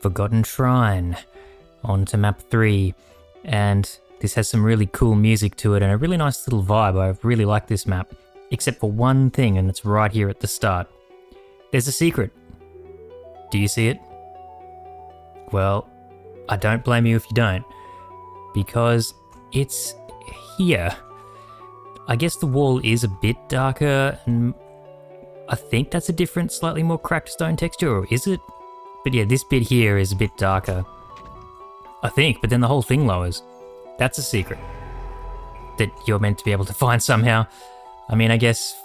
Forgotten Shrine. On to map 3. And this has some really cool music to it and a really nice little vibe. I really like this map. Except for one thing, and it's right here at the start. There's a secret. Do you see it? Well, I don't blame you if you don't. Because it's here. I guess the wall is a bit darker, and I think that's a different, slightly more cracked stone texture, or is it? But yeah, this bit here is a bit darker. I think, but then the whole thing lowers. That's a secret that you're meant to be able to find somehow. I mean, I guess.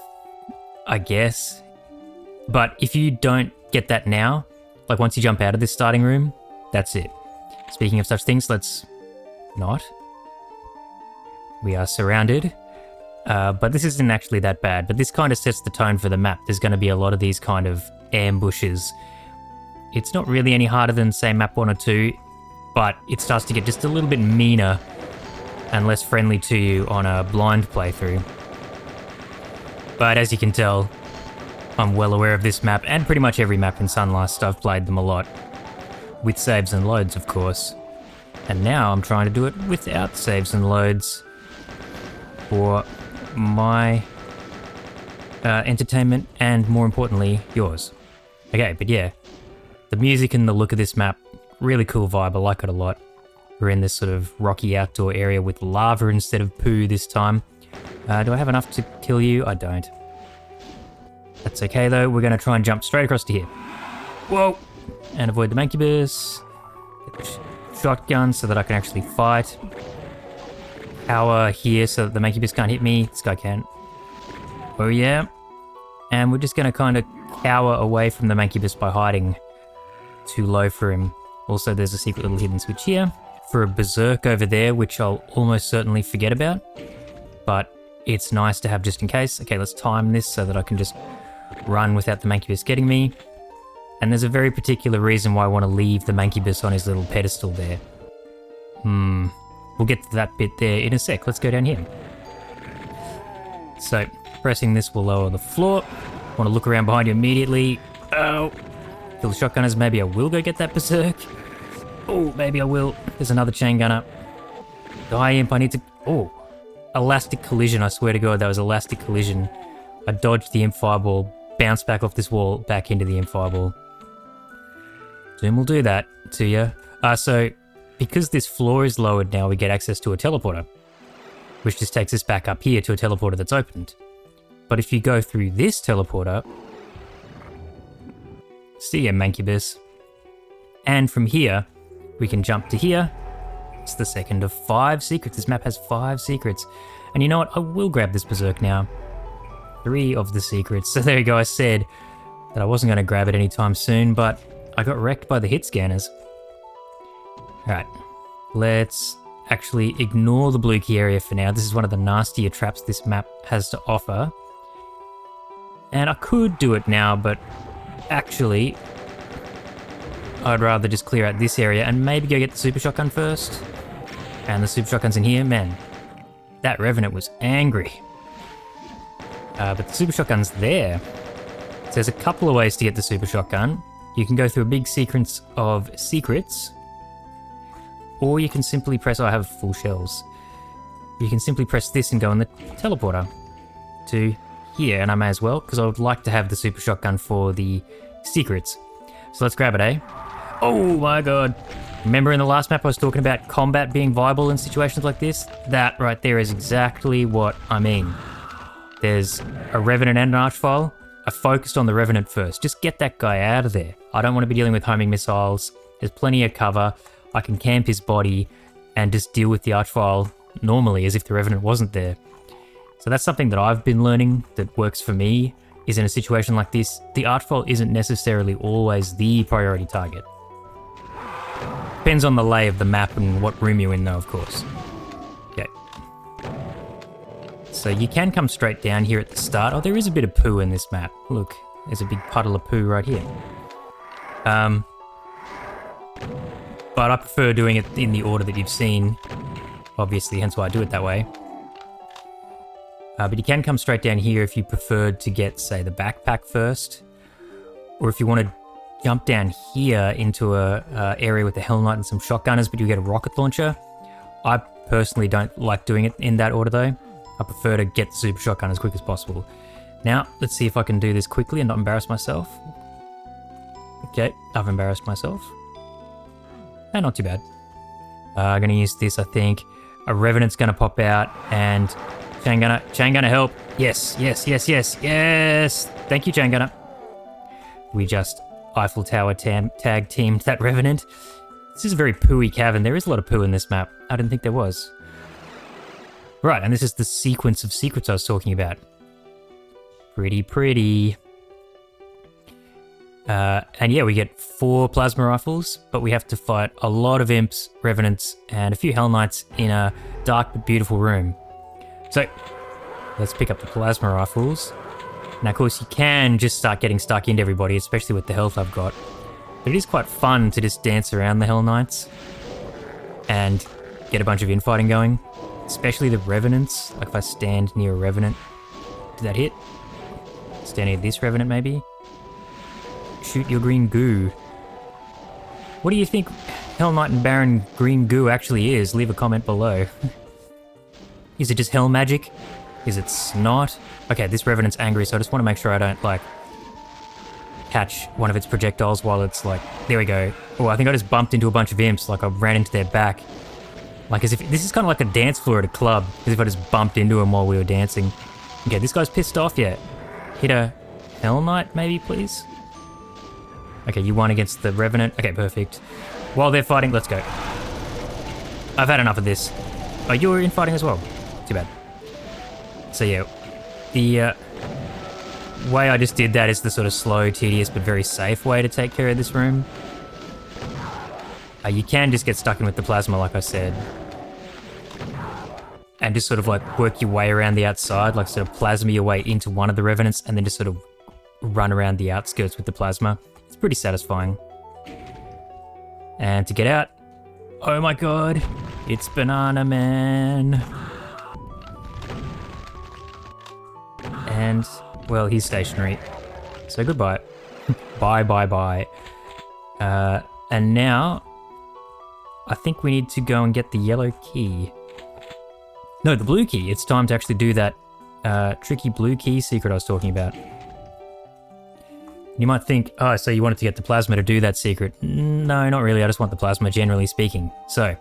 But if you don't get that now, like once you jump out of this starting room, that's it. Speaking of such things, let's not. We are surrounded. But this isn't actually that bad, but this kind of sets the tone for the map. There's going to be a lot of these kind of ambushes. It's not really any harder than, say, map 1 or 2, but it starts to get just a little bit meaner and less friendly to you on a blind playthrough. But as you can tell, I'm well aware of this map and pretty much every map in SUNLUST. I've played them a lot. With saves and loads, of course. And now I'm trying to do it without saves and loads for my entertainment and, more importantly, yours. Okay, but yeah, the music and the look of this map, really cool vibe. I like it a lot. We're in this sort of rocky outdoor area with lava instead of poo this time. Do I have enough to kill you? I don't. That's okay though. We're going to try and jump straight across to here. Whoa! And avoid the mancubus. Get the shotgun so that I can actually fight. Power here so that the mancubus can't hit me. This guy can. Oh yeah. And we're just going to kind of cower away from the mancubus by hiding too low for him. Also, there's a secret little hidden switch here for a berserk over there, which I'll almost certainly forget about. But it's nice to have just in case. Okay, let's time this so that I can just run without the mancubus getting me. And there's a very particular reason why I want to leave the mancubus on his little pedestal there. We'll get to that bit there in a sec. Let's go down here. So, pressing this will lower the floor. Want to look around behind you immediately. Oh! Kill the shotgunners. Maybe I will go get that berserk. Oh, maybe I will. There's another chain gunner. Die imp, I need to... Oh! Elastic collision, I swear to God, that was elastic collision. I dodged the imp fireball, bounced back off this wall, back into the imp fireball. Doom will do that to you. So, because this floor is lowered now, we get access to a teleporter, which just takes us back up here to a teleporter that's opened. But if you go through this teleporter... See ya, mancubus. And from here, we can jump to here. It's the second of 5 secrets. This map has 5 secrets. And you know what? I will grab this berserk now. 3 of the secrets. So there you go. I said that I wasn't going to grab it anytime soon, but I got wrecked by the hit scanners. Alright. Let's actually ignore the blue key area for now. This is one of the nastier traps this map has to offer. And I could do it now, but actually, I'd rather just clear out this area and maybe go get the super shotgun first. And the super shotgun's in here. Man, that Revenant was angry. But the super shotgun's there. So there's a couple of ways to get the super shotgun. You can go through a big sequence of secrets, or you can simply press... Oh, I have full shells. You can simply press this and go on the teleporter to here, and I may as well, because I would like to have the super shotgun for the secrets. So let's grab it, eh? Oh my God. Remember in the last map I was talking about combat being viable in situations like this? That right there is exactly what I mean. There's a Revenant and an Archvile. I focused on the Revenant first. Just get that guy out of there. I don't want to be dealing with homing missiles. There's plenty of cover. I can camp his body and just deal with the Archvile normally as if the Revenant wasn't there. So that's something that I've been learning that works for me, is in a situation like this, the Archvile isn't necessarily always the priority target. Depends on the lay of the map and what room you're in though, of course. Okay. So you can come straight down here at the start. Oh, there is a bit of poo in this map. Look, there's a big puddle of poo right here. But I prefer doing it in the order that you've seen, obviously, hence why I do it that way. But you can come straight down here if you preferred to get, say, the backpack first. Or if you wanted jump down here into a area with a Hell Knight and some shotgunners, but you get a rocket launcher. I personally don't like doing it in that order though. I prefer to get the super shotgun as quick as possible. Now, let's see if I can do this quickly and not embarrass myself. Okay, I've embarrassed myself. Not too bad. I'm going to use this, I think. A Revenant's going to pop out, and Chain Gunner help. Yes, yes, yes, yes, yes. Thank you, Chain Gunner. We just Eiffel Tower tag teamed that Revenant. This is a very pooey cavern. There is a lot of poo in this map. I didn't think there was. Right, and this is the sequence of secrets I was talking about. Pretty. And yeah, we get 4 plasma rifles, but we have to fight a lot of imps, revenants, and a few Hell Knights in a dark but beautiful room. So, let's pick up the plasma rifles. Now, of course, you can just start getting stuck into everybody, especially with the health I've got. But it is quite fun to just dance around the Hell Knights and get a bunch of infighting going, especially the revenants. Like if I stand near a revenant, did that hit? Stand near this revenant, maybe? Shoot your green goo. What do you think Hell Knight and Baron green goo actually is? Leave a comment below. Is it just hell magic? Is it snot? Okay, this Revenant's angry, so I just want to make sure I don't, like, catch one of its projectiles while it's, like... There we go. Oh, I think I just bumped into a bunch of imps, like I ran into their back. Like, as if... This is kind of like a dance floor at a club, as if I just bumped into him while we were dancing. Okay, this guy's pissed off yet. Hit a Hell Knight, maybe, please? Okay, you won against the Revenant. Okay, perfect. While they're fighting, let's go. I've had enough of this. Oh, you're infighting as well. Too bad. So yeah, the way I just did that is the sort of slow, tedious, but very safe way to take care of this room. You can just get stuck in with the plasma, like I said. And just sort of like work your way around the outside, like sort of plasma your way into one of the Revenants and then just sort of run around the outskirts with the plasma. It's pretty satisfying. And to get out, oh my god, it's Banana Man. And, well, he's stationary. So goodbye. Bye. And now, I think we need to go and get the yellow key. No, the blue key. It's time to actually do that tricky blue key secret I was talking about. You might think, oh, so you wanted to get the plasma to do that secret. No, not really. I just want the plasma, generally speaking. So,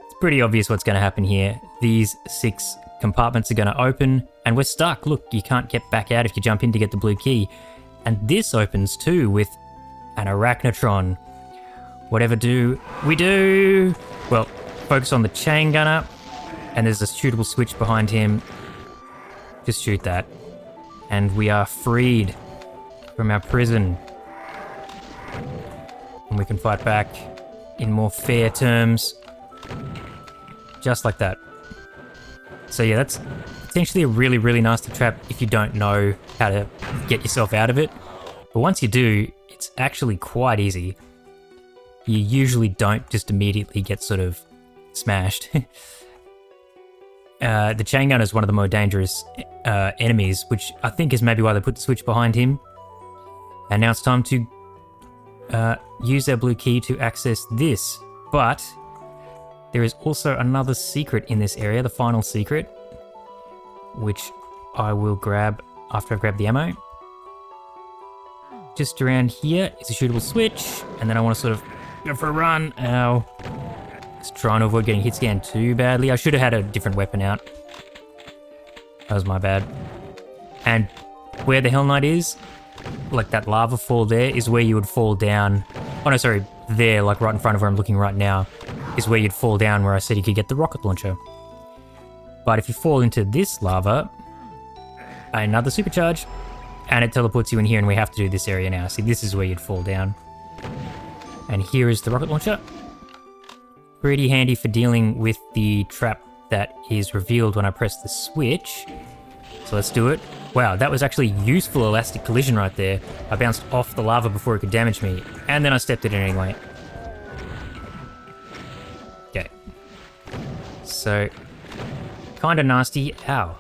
it's pretty obvious what's going to happen here. These 6 compartments are going to open, and we're stuck. Look, you can't get back out if you jump in to get the blue key. And this opens too with an arachnotron. Whatever do we do? Well, focus on the chain gunner, and there's a shootable switch behind him. Just shoot that. And we are freed from our prison. And we can fight back in more fair terms. Just like that. So yeah, that's potentially a really, really nasty trap if you don't know how to get yourself out of it. But once you do, it's actually quite easy. You usually don't just immediately get sort of smashed. The chain gunner is one of the more dangerous enemies, which I think is maybe why they put the switch behind him. And now it's time to use our blue key to access this. But there is also another secret in this area, the final secret, which I will grab after I've grabbed the ammo. Just around here is a shootable switch, and then I want to sort of go for a run. Ow. Just trying to avoid getting hit scanned too badly. I should have had a different weapon out. That was my bad. And where the Hell Knight is, like that lava fall there, is where you would fall down. Oh no, sorry, there, like right in front of where I'm looking right now, is where you'd fall down where I said you could get the rocket launcher. But if you fall into this lava, another supercharge, and it teleports you in here, and we have to do this area now. See, this is where you'd fall down. And here is the rocket launcher. Pretty handy for dealing with the trap that is revealed when I press the switch. So let's do it. Wow, that was actually useful elastic collision right there. I bounced off the lava before it could damage me, and then I stepped it in anyway. Okay. So, kind of nasty. Ow.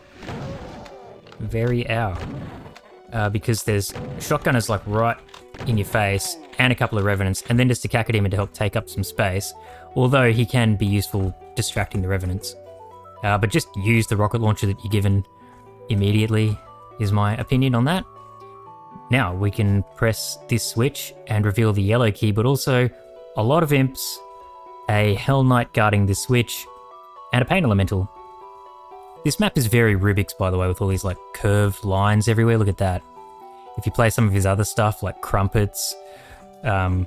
Very ow. Because there's shotgunners like right in your face and a couple of Revenants, and then just a Cacodemon to help take up some space, although he can be useful distracting the Revenants. But just use the rocket launcher that you're given immediately, is my opinion on that. Now we can press this switch and reveal the yellow key, but also a lot of imps, a Hell Knight guarding this switch, and a Pain Elemental. This map is very Ribbiks, by the way, with all these like curved lines everywhere. Look at that. If you play some of his other stuff like Crumpets, and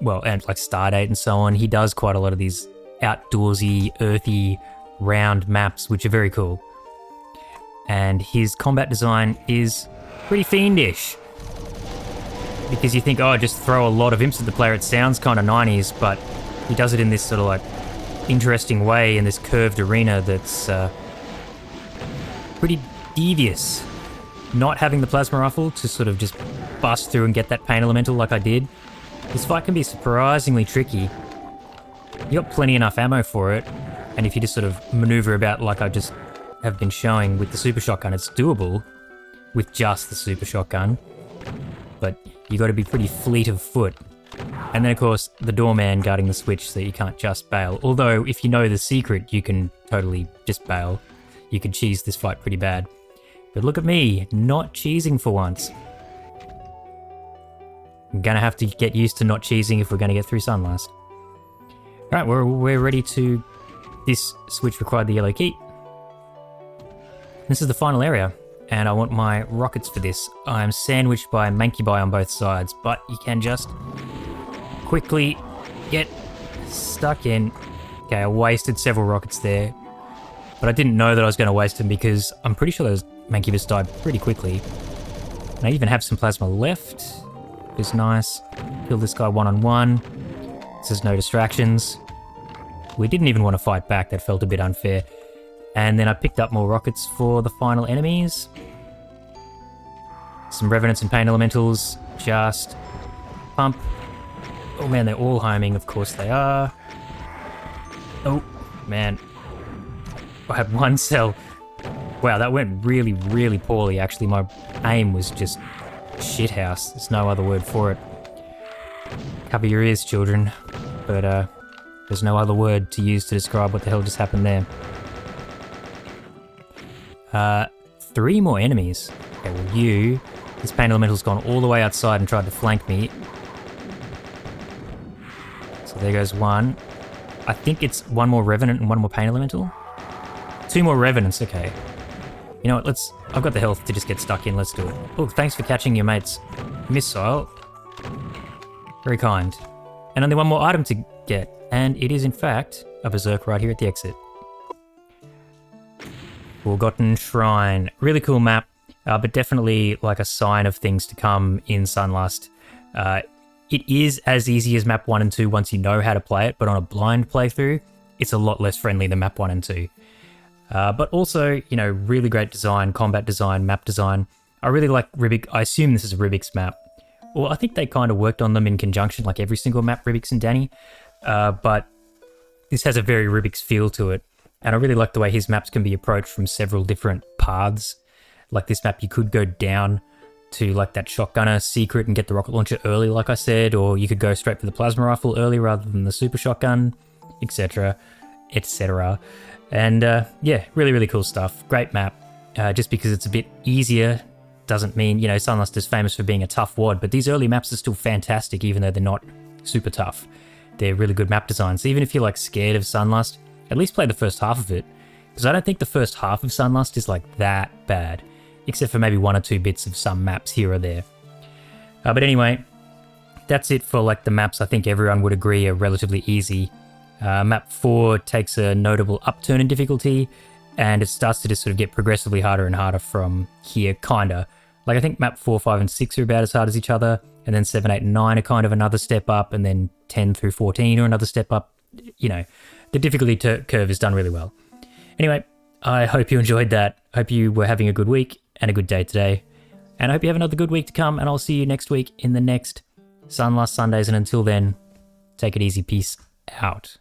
like Stardate and so on, he does quite a lot of these outdoorsy, earthy, round maps, which are very cool. And his combat design is pretty fiendish. Because you think, oh, just throw a lot of imps at the player, it sounds kind of 90s, but he does it in this sort of like interesting way in this curved arena that's pretty devious. Not having the Plasma Rifle to sort of just bust through and get that Pain Elemental like I did, this fight can be surprisingly tricky. You got plenty enough ammo for it, and if you just sort of maneuver about like I just have been showing with the Super Shotgun, it's doable with just the Super Shotgun, but you got to be pretty fleet of foot. And then of course the doorman guarding the switch so you can't just bail, although if you know the secret you can totally just bail. You could cheese this fight pretty bad. But look at me, not cheesing for once. I'm gonna have to get used to not cheesing if we're gonna get through SUNLUST. Alright, we're ready to... This switch required the yellow key. This is the final area, and I want my rockets for this. I'm sandwiched by Mancubi on both sides, but you can just quickly get stuck in. Okay, I wasted several rockets there, but I didn't know that I was going to waste them because I'm pretty sure those Mancubus died pretty quickly. And I even have some plasma left, which is nice. Kill this guy one-on-one. This is no distractions. We didn't even want to fight back, that felt a bit unfair. And then I picked up more rockets for the final enemies. Some Revenants and Pain Elementals, just pump. Oh man, they're all homing, of course they are. Oh man, I had one cell. Wow, that went really, really poorly actually. My aim was just shithouse, there's no other word for it. Cover your ears, children, but there's no other word to use to describe what the hell just happened there. 3 more enemies. Okay, well this Pain Elemental's gone all the way outside and tried to flank me. So there goes one. I think it's 1 more Revenant and 1 more Pain Elemental. 2 more Revenants, okay. You know what, I've got the health to just get stuck in, let's do it. Oh, thanks for catching your mate's missile. Very kind. And only 1 more item to get, and it is in fact a Berserk right here at the exit. Forgotten Shrine. Really cool map, but definitely like a sign of things to come in SUNLUST. It is as easy as map 1 and 2 once you know how to play it, but on a blind playthrough, it's a lot less friendly than map 1 and 2. But also, you know, really great design, combat design, map design. I really like Ribbiks. I assume this is a Ribbiks map. Well, I think they kind of worked on them in conjunction, like every single map, Ribbiks and Danny. But this has a very Ribbiks feel to it. And I really like the way his maps can be approached from several different paths. Like this map, you could go down to like that shotgunner secret and get the rocket launcher early, like I said, or you could go straight for the plasma rifle early rather than the super shotgun, etc., etc. And yeah, really, really cool stuff. Great map. Just because it's a bit easier doesn't mean, you know, SUNLUST is famous for being a tough WAD, but these early maps are still fantastic, even though they're not super tough. They're really good map designs. So even if you're like scared of SUNLUST, at least play the first half of it, because I don't think the first half of SUNLUST is like that bad, except for maybe 1 or 2 bits of some maps here or there. But anyway, that's it for like the maps I think everyone would agree are relatively easy. Map 4 takes a notable upturn in difficulty, and it starts to just sort of get progressively harder and harder from here, kinda. Like I think map 4, 5, and 6 are about as hard as each other, and then 7, 8, and 9 are kind of another step up, and then 10 through 14 are another step up. You know, the difficulty curve is done really well. Anyway, I hope you enjoyed that. Hope you were having a good week and a good day today. And I hope you have another good week to come, and I'll see you next week in the next SUNLUST Sundays. And until then, take it easy. Peace out.